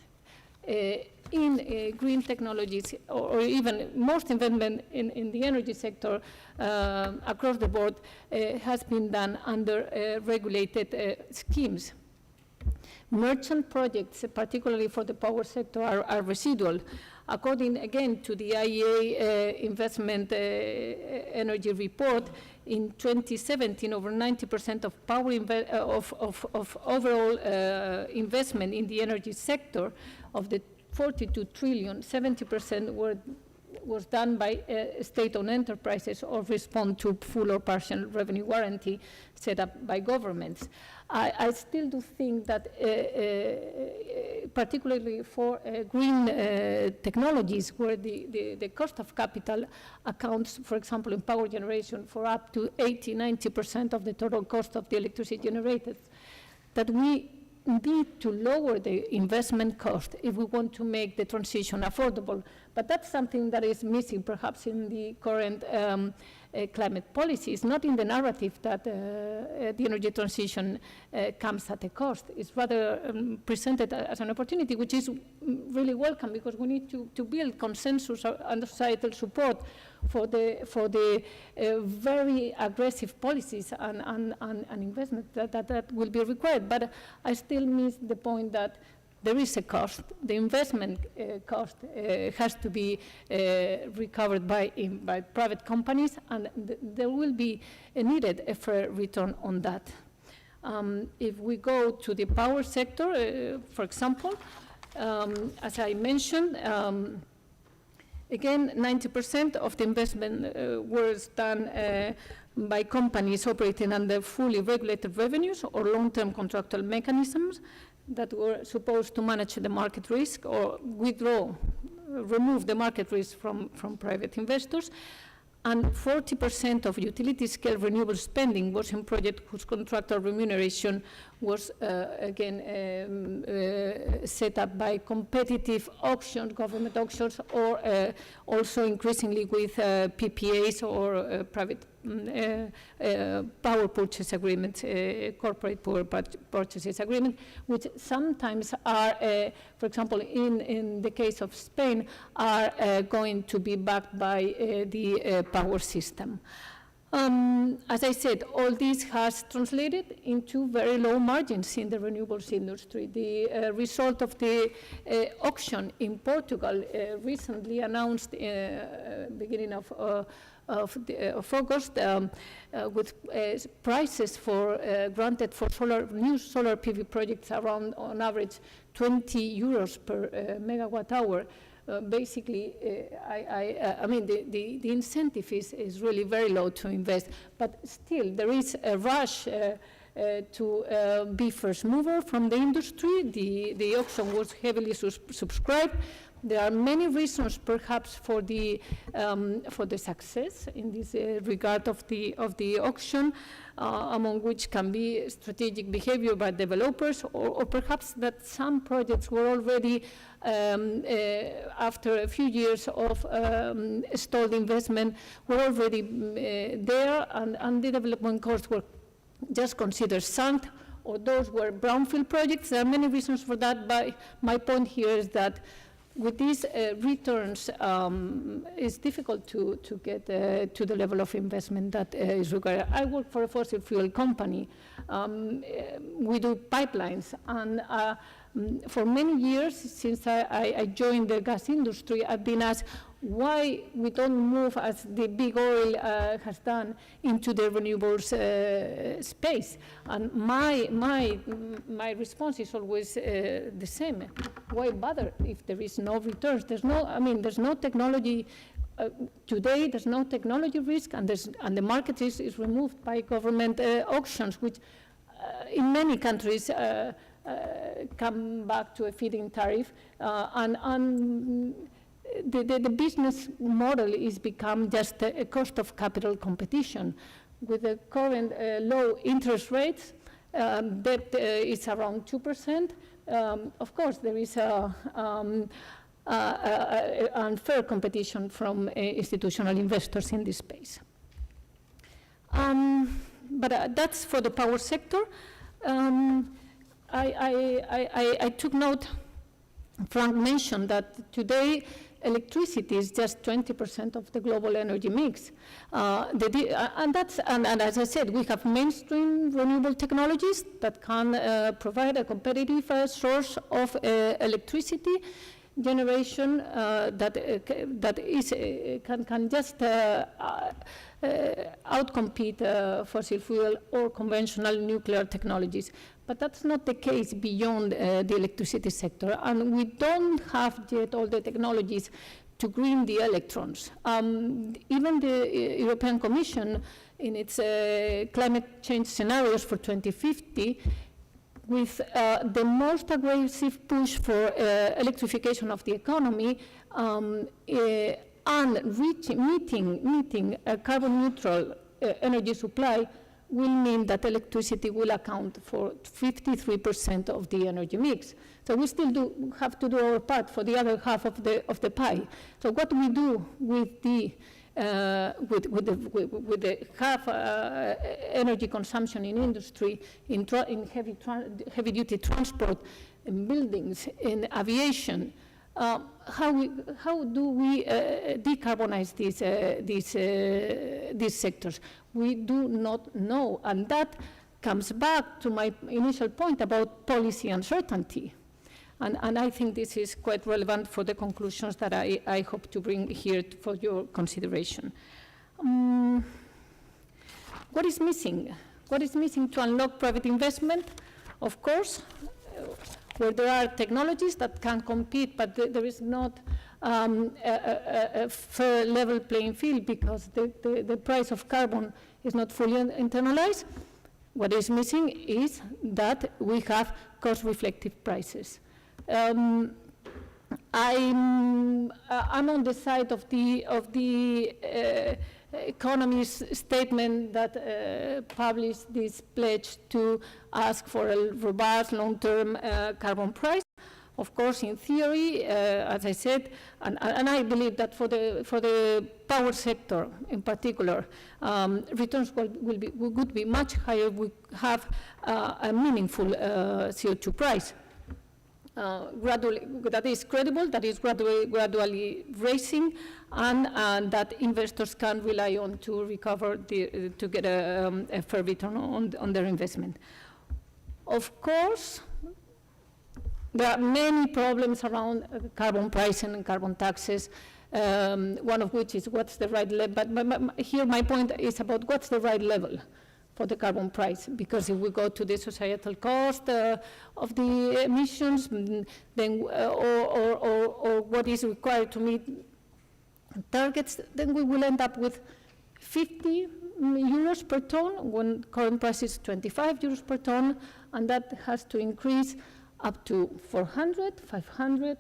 in green technologies, or even most investment in the energy sector across the board, has been done under regulated schemes. Merchant projects, particularly for the power sector, are residual. According, again, to the Iaee investment energy report, in 2017, over 90% of power of overall investment in the energy sector, of the 42 trillion, 70% was done by state-owned enterprises or respond to full or partial revenue guarantee set up by governments. I still do think that, particularly for green technologies, where the cost of capital accounts, for example, in power generation, for up to 80–90% of the total cost of the electricity generated, that we need to lower the investment cost if we want to make the transition affordable. But that's something that is missing, perhaps, in the current climate policies, not in the narrative that the energy transition comes at a cost. It's rather presented as an opportunity, which is really welcome, because we need to build consensus and societal support for the very aggressive policies and investment that will be required. But I still miss the point that there is a cost. The investment cost has to be recovered by private companies, and there will be needed a fair return on that. If we go to the power sector, for example, as I mentioned, again, 90% of the investment was done by companies operating under fully regulated revenues or long-term contractual mechanisms that were supposed to manage the market risk or remove the market risk from private investors. And 40% of utility-scale renewable spending was in projects whose contractual remuneration was, again, set up by competitive auctions, government auctions, or also increasingly with PPAs or private power purchase agreements, corporate power purchases agreement, which sometimes are, for example, in the case of Spain, are going to be backed by the power system. As I said, all this has translated into very low margins in the renewables industry. The result of the auction in Portugal, recently announced beginning of August, with prices granted for new solar PV projects around, on average, 20 euros per megawatt hour. Basically, I mean, the incentive is really very low to invest, but still there is a rush to be first mover from the industry. The auction was heavily subscribed. There are many reasons, perhaps, for the success in this regard of the auction, among which can be strategic behavior by developers, or perhaps that some projects were already, after a few years of stalled investment, were already there, and the development costs were just considered sunk, or those were brownfield projects. There are many reasons for that, but my point here is that with these returns, it's difficult to get to the level of investment that is required. I work for a fossil fuel company. We do pipelines, and for many years, since I joined the gas industry, I've been asked why we don't move, as the big oil has done, into the renewables space. And my response is always the same. Why bother if there is no returns? There's no technology today there's no technology risk, and the market is removed by government auctions, which in many countries come back to a feed-in tariff, and the business model is become just a cost of capital competition. With the current low interest rates, debt is around 2%. Of course, there is unfair competition from institutional investors in this space. But that's for the power sector. I took note, Frank mentioned that today electricity is just 20% of the global energy mix. And as I said, we have mainstream renewable technologies that can provide a competitive source of electricity generation that is can just outcompete fossil fuel or conventional nuclear technologies. But that's not the case beyond the electricity sector, and we don't have yet all the technologies to green the electrons. Even the European Commission, in its climate change scenarios for 2050, with the most aggressive push for electrification of the economy and meeting a carbon neutral energy supply, will mean that electricity will account for 53% of the energy mix. So we still have to do our part for the other half of the pie. So what we do with the half energy consumption in industry, in heavy duty transport, in buildings, in aviation, how do we decarbonize these sectors? We do not know, and that comes back to my initial point about policy uncertainty. And I think this is quite relevant for the conclusions that I hope to bring here for your consideration. What is missing? What is missing to unlock private investment? Of course, where there are technologies that can compete, but there is not a fair level playing field because the price of carbon is not fully internalized. What is missing is that we have cost-reflective prices. I'm on the side of the Economist statement that published this pledge to ask for a robust long-term carbon price. Of course, in theory, as I said, and I believe that for the power sector in particular, returns would be much higher if we have a meaningful CO2 price. That is credible, that is gradually raising, and that investors can rely on to recover, to get a fair return on their investment. Of course, there are many problems around carbon pricing and carbon taxes, one of which is what's the right level, but here my point is about what's the right level for the carbon price, because if we go to the societal cost of the emissions, then or what is required to meet targets, then we will end up with 50 euros per ton when current price is 25 euros per ton, and that has to increase up to 400, 500,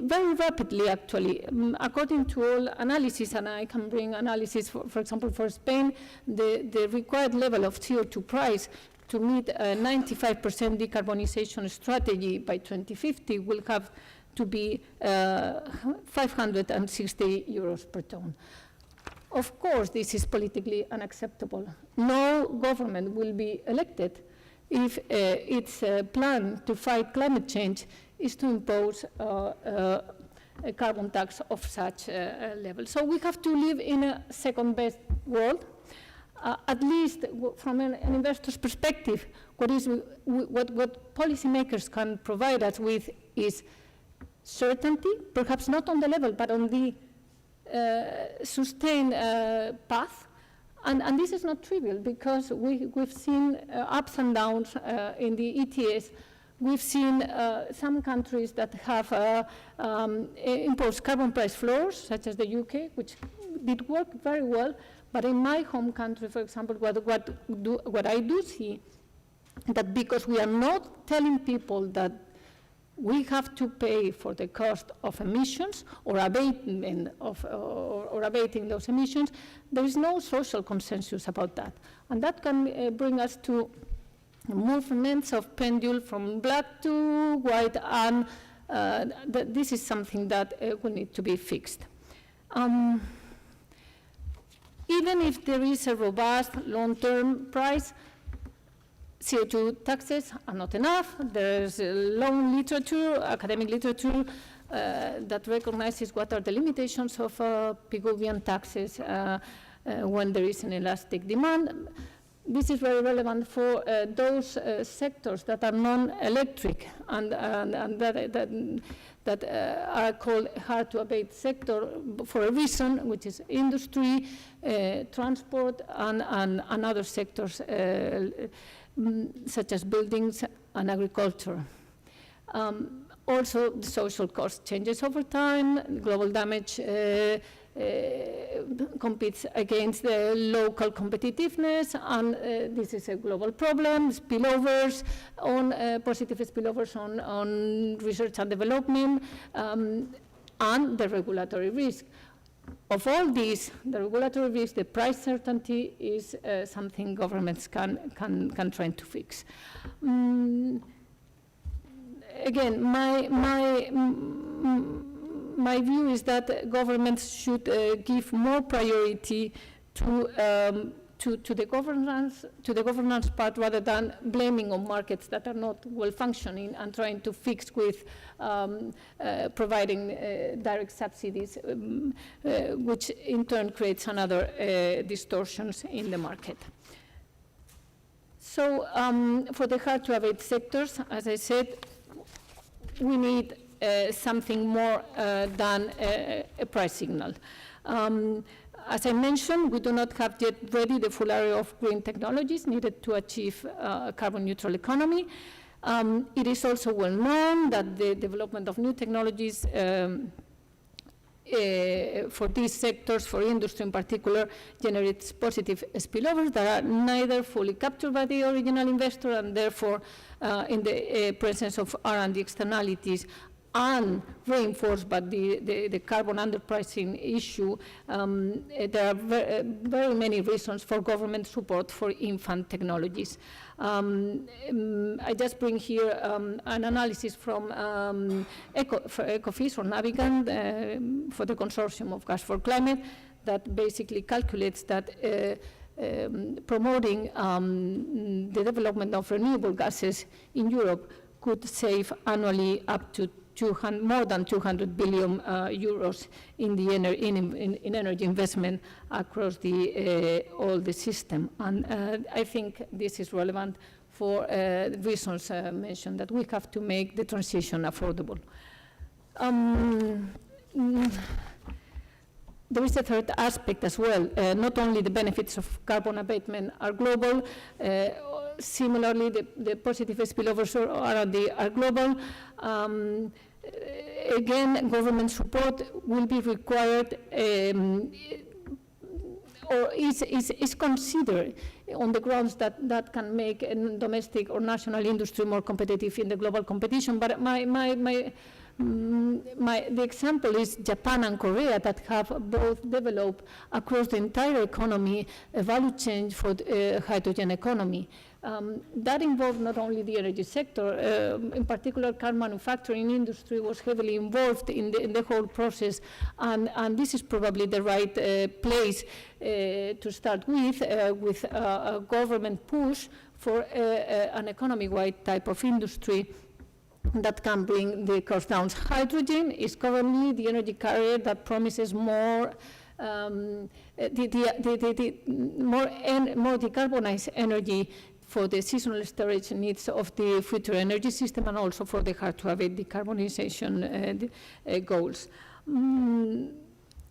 very rapidly, actually. According to all analysis, and I can bring analysis, for example, for Spain, the required level of CO2 price to meet a 95% decarbonization strategy by 2050 will have to be 560 euros per ton. Of course, this is politically unacceptable. No government will be elected if its plan to fight climate change is to impose a carbon tax of such a level. So we have to live in a second-best world. At least from an investor's perspective, what policymakers can provide us with is certainty, perhaps not on the level, but on the sustained path. And this is not trivial, because we've seen ups and downs in the ETS we've seen some countries that have imposed carbon price floors, such as the UK, which did work very well. But in my home country, for example, what I do see, that because we are not telling people that we have to pay for the cost of emissions or abatement of, or abating those emissions, there is no social consensus about that. And that can bring us to movements of pendulum from black to white, and this is something that will need to be fixed. Even if there is a robust long-term price, CO2 taxes are not enough. There's a long literature, academic literature, that recognizes what are the limitations of Pigouvian taxes when there is an elastic demand. This is very relevant for those sectors that are non-electric and that are called hard-to-abate sector for a reason, which is industry, transport, and other sectors such as buildings and agriculture. Also, the social cost changes over time. Global damage competes against the local competitiveness, and this is a global problem. Spillovers on positive spillovers on research and development, and the regulatory risk. Of all these, the regulatory risk, the price certainty is something governments can try to fix. Again, my view is that governments should give more priority to the governance part, rather than blaming on markets that are not well functioning and trying to fix with providing direct subsidies, which in turn creates another distortions in the market. So for the hard-to-abate sectors, as I said, we need something more than a price signal. As I mentioned, we do not have yet ready the full area of green technologies needed to achieve a carbon neutral economy. It is also well known that the development of new technologies for these sectors, for industry in particular, generates positive spillovers that are neither fully captured by the original investor, and therefore in the presence of R&D externalities and reinforced by the carbon underpricing issue, there are very many reasons for government support for infant technologies. I just bring here an analysis from Ecofis or Navigant for the Consortium of Gas for Climate that basically calculates that promoting the development of renewable gases in Europe could save annually up to more than 200 billion euros in the in energy investment across all the system. And I think this is relevant for reasons mentioned, that we have to make the transition affordable. There is a third aspect as well. Not only the benefits of carbon abatement are global, similarly the positive spillovers or R&D are global. Again, government support will be required or is considered on the grounds that can make a domestic or national industry more competitive in the global competition. But the example is Japan and Korea, that have both developed across the entire economy a value chain for the hydrogen economy. That involved not only the energy sector, in particular car manufacturing industry was heavily involved in the whole process, and this is probably the right place to start with a government push for an economy-wide type of industry that can bring the cost down. Hydrogen is currently the energy carrier that promises more more decarbonized energy for the seasonal storage needs of the future energy system, and also for the hard-to-abate decarbonization goals.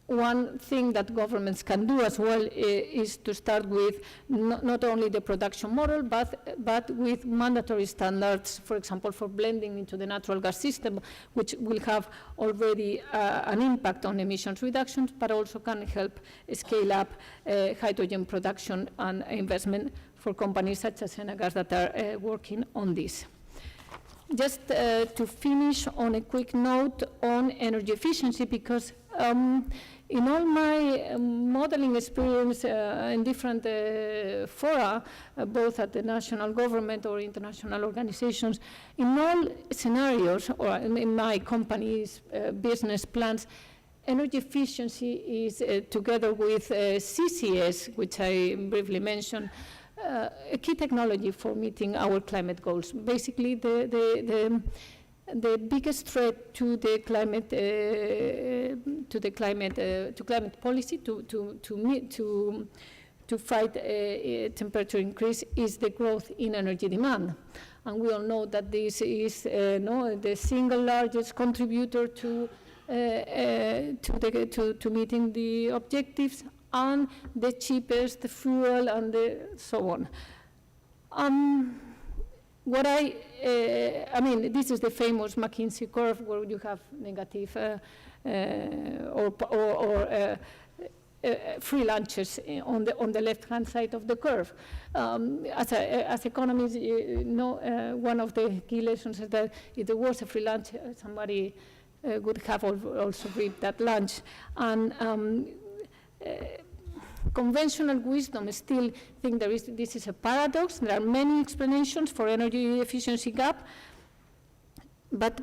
one thing that governments can do as well is to start with not only the production model, but with mandatory standards, for example, for blending into the natural gas system, which will have already an impact on emissions reductions, but also can help scale up hydrogen production and investment for companies such as Enagas that are working on this. Just to finish on a quick note on energy efficiency, because in all my modeling experience in different fora, both at the national government or international organizations, in all scenarios, or in my company's business plans, energy efficiency is, together with CCS, which I briefly mentioned, a key technology for meeting our climate goals. Basically, the biggest threat to the climate climate policy to fight temperature increase is the growth in energy demand, and we all know that this is the single largest contributor to meeting the objectives, and the cheapest fuel, and so on. I mean, this is the famous McKinsey curve where you have negative free lunches on the left-hand side of the curve. As economists, one of the key lessons is that if there was a free lunch, somebody would have also reaped that lunch. And conventional wisdom still think this is a paradox. There are many explanations for energy efficiency gap, but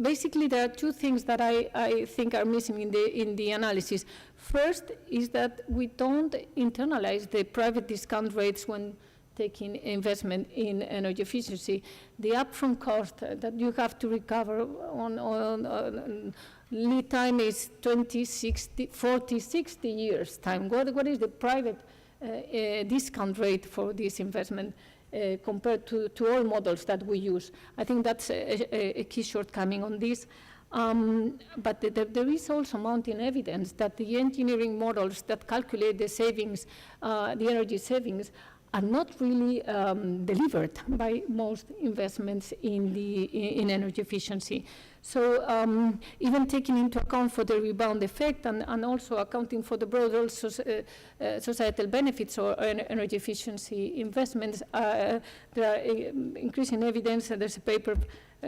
basically there are two things that I think are missing in the analysis. First is that we don't internalize the private discount rates when taking investment in energy efficiency. The upfront cost that you have to recover on lead time is 20, 60, 40, 60 years time. What is the private discount rate for this investment compared to all models that we use? I think that's a key shortcoming on this. But there is also mounting evidence that the engineering models that calculate the savings, the energy savings, are not really delivered by most investments in energy efficiency. So even taking into account for the rebound effect and also accounting for the broader societal benefits or energy efficiency investments, there are increasing evidence. There's a paper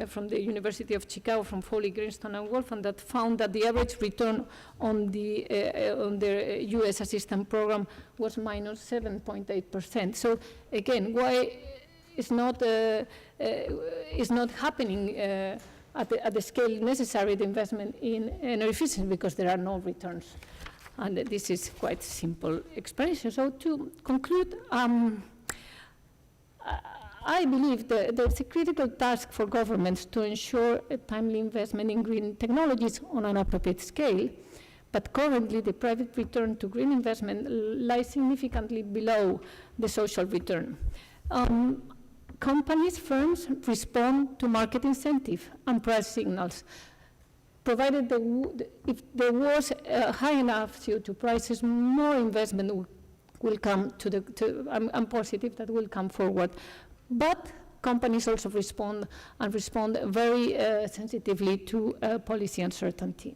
from the University of Chicago from Foley, Greenstone, and Wolfram that found that the average return on their U.S. assistance program was minus 7.8%. So again, why it's not happening at the scale necessary, the investment in energy efficiency, because there are no returns. And this is quite simple explanation. So to conclude, I believe that there's a critical task for governments to ensure a timely investment in green technologies on an appropriate scale. But currently, the private return to green investment lies significantly below the social return. Companies, firms respond to market incentive and price signals. Provided if there was high enough CO2 prices, more investment will come I'm positive that will come forward. But companies also respond very sensitively to policy uncertainty.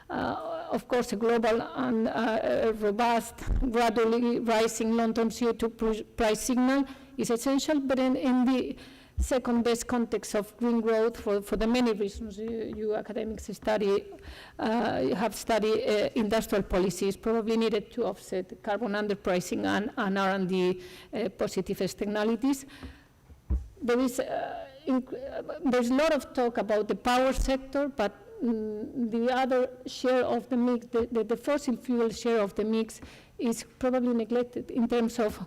Of course, a global and robust, gradually rising long-term CO2 price signal is essential, but in the second-best context of green growth, for the many reasons you academics have studied, industrial policies probably needed to offset carbon underpricing and R&D positive externalities. There's a lot of talk about the power sector, but the other share of the mix, the fossil fuel share of the mix, is probably neglected in terms of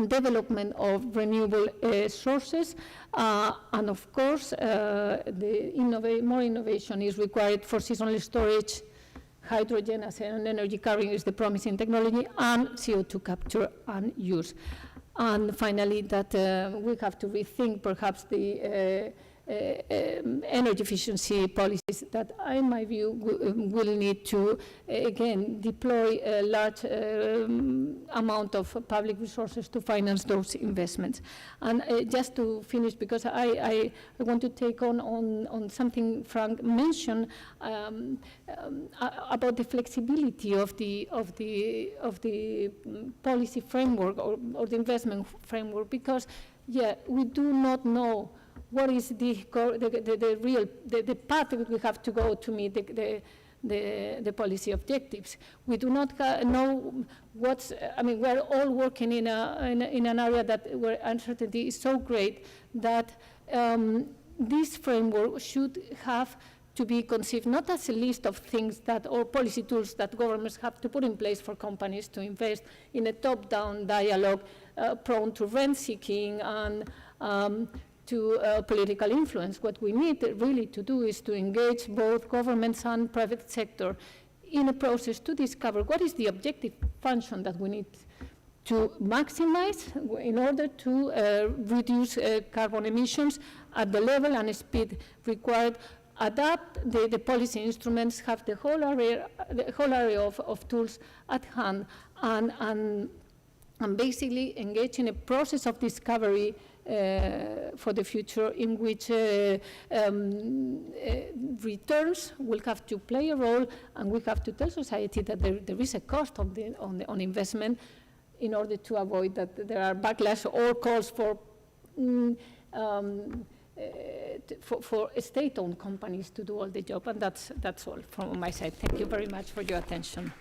development of renewable sources, and of course, more innovation is required for seasonal storage. Hydrogen as an energy carrier is the promising technology, and CO2 capture and use. And finally, that we have to rethink perhaps the energy efficiency policies that, in my view, will need to, again, deploy a large amount of public resources to finance those investments. And just to finish, because I want to take on something Frank mentioned about the flexibility of the policy framework or the investment framework, because we do not know what is the path that we have to go to meet the policy objectives. We do not know we're all working in an area where uncertainty is so great that this framework should have to be conceived not as a list of things or policy tools that governments have to put in place for companies to invest in a top-down dialogue prone to rent-seeking and to political influence. What we need really to do is to engage both governments and private sector in a process to discover what is the objective function that we need to maximize in order to reduce carbon emissions at the level and speed required, adapt the policy instruments, have the whole area of tools at hand, and basically engage in a process of discovery for the future in which returns will have to play a role, and we have to tell society that there is a cost on investment in order to avoid that there are backlash or calls for state-owned companies to do all the job. And that's all from my side. Thank you very much for your attention.